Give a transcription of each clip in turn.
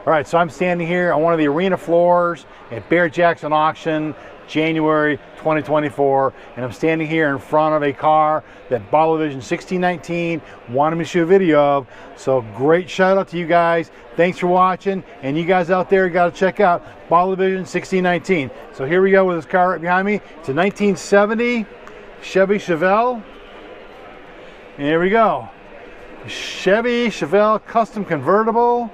All right, so I'm standing here on one of the arena floors at Barrett-Jackson Auction, January 2024, and I'm standing here in front of a car that Bottle Vision 1619 wanted me to shoot a video of. So great shout out to you guys. Thanks for watching, and you guys out there got to check out Bottle Vision 1619. So here we go with this car right behind me. It's a 1970 Chevy Chevelle, and here we go. Chevy Chevelle custom convertible.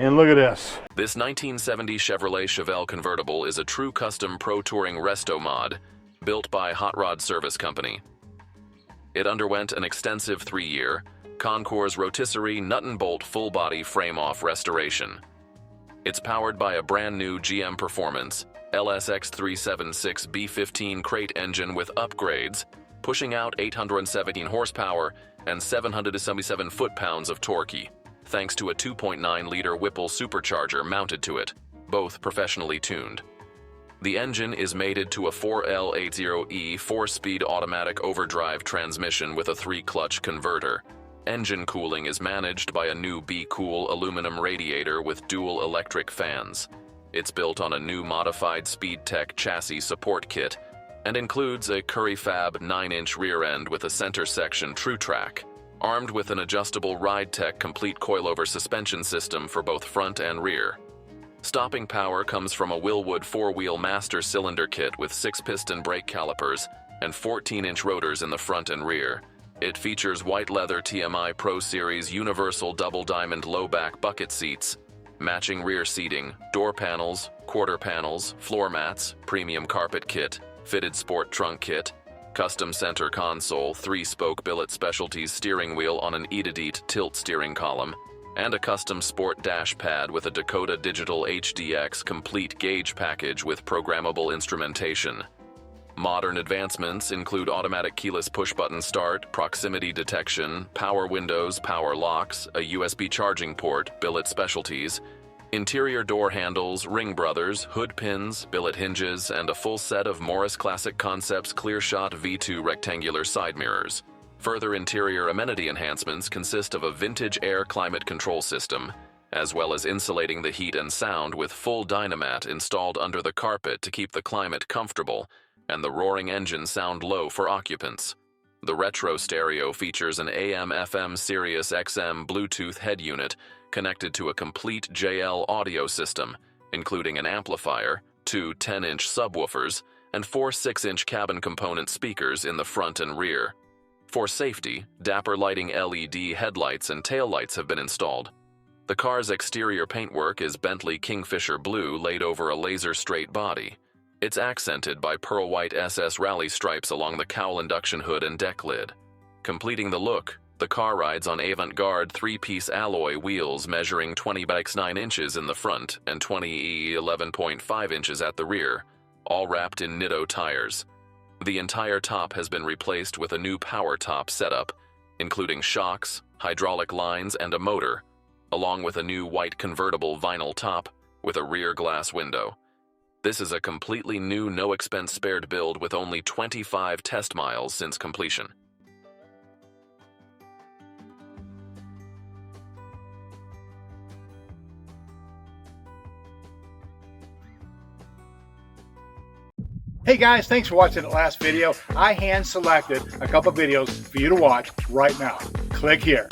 And look at this. This 1970 Chevrolet Chevelle convertible is a true custom Pro-Touring Resto-Mod built by Hot Rod Service Company. It underwent an extensive 3-year concours rotisserie nut and bolt full-body frame-off restoration. It's powered by a brand new GM Performance LSX376-B15 crate engine with upgrades, pushing out 817 horsepower and 777 foot-pounds of torque, thanks to a 2.9-liter Whipple supercharger mounted to it, both professionally tuned. The engine is mated to a 4L80E 4-speed automatic overdrive transmission with a 3-clutch converter. Engine cooling is managed by a new B-Cool aluminum radiator with dual electric fans. It's built on a new modified Speedtech chassis support kit and includes a Currie Fab 9-inch rear end with a center section Truetrac, armed with an adjustable RideTech complete coilover suspension system for both front and rear. Stopping power comes from a Wilwood 4-wheel master cylinder kit with 6-piston brake calipers and 14-inch rotors in the front and rear. It features white leather TMI Pro Series universal double diamond low back bucket seats, matching rear seating, door panels, quarter panels, floor mats, premium carpet kit, fitted sport trunk kit, custom center console, 3-spoke Billet Specialties steering wheel on an Ididit tilt steering column, and a custom sport dash pad with a Dakota Digital HDX complete gauge package with programmable instrumentation. Modern advancements include automatic keyless push-button start, proximity detection, power windows, power locks, a USB charging port, Billet Specialties, interior door handles, Ringbrothers, hood pins, billet hinges, and a full set of Morris Classic Concepts ClearShot V2 rectangular side mirrors. Further interior amenity enhancements consist of a vintage air climate control system, as well as insulating the heat and sound with full Dynamat installed under the carpet to keep the climate comfortable and the roaring engine sound low for occupants. The retro stereo features an AM/FM SiriusXM Bluetooth head unit connected to a complete JL audio system, including an amplifier, 2 10-inch subwoofers, and 4 6-inch cabin component speakers in the front and rear. For safety, Dapper Lighting LED headlights and taillights have been installed. The car's exterior paintwork is Bentley Kingfisher Blue laid over a laser straight body. It's accented by pearl white SS rally stripes along the cowl-induction hood and deck lid. Completing the look, the car rides on Avant Garde 3-piece alloy wheels measuring 20x9 inches in the front and 11.5 inches at the rear, all wrapped in Nitto tires. The entire top has been replaced with a new power top setup, including shocks, hydraulic lines, and a motor, along with a new white convertible vinyl top with a rear glass window. This is a completely new no-expense spared build with only 25 test miles since completion. Hey guys, thanks for watching the last video. I hand selected a couple videos for you to watch right now. Click here.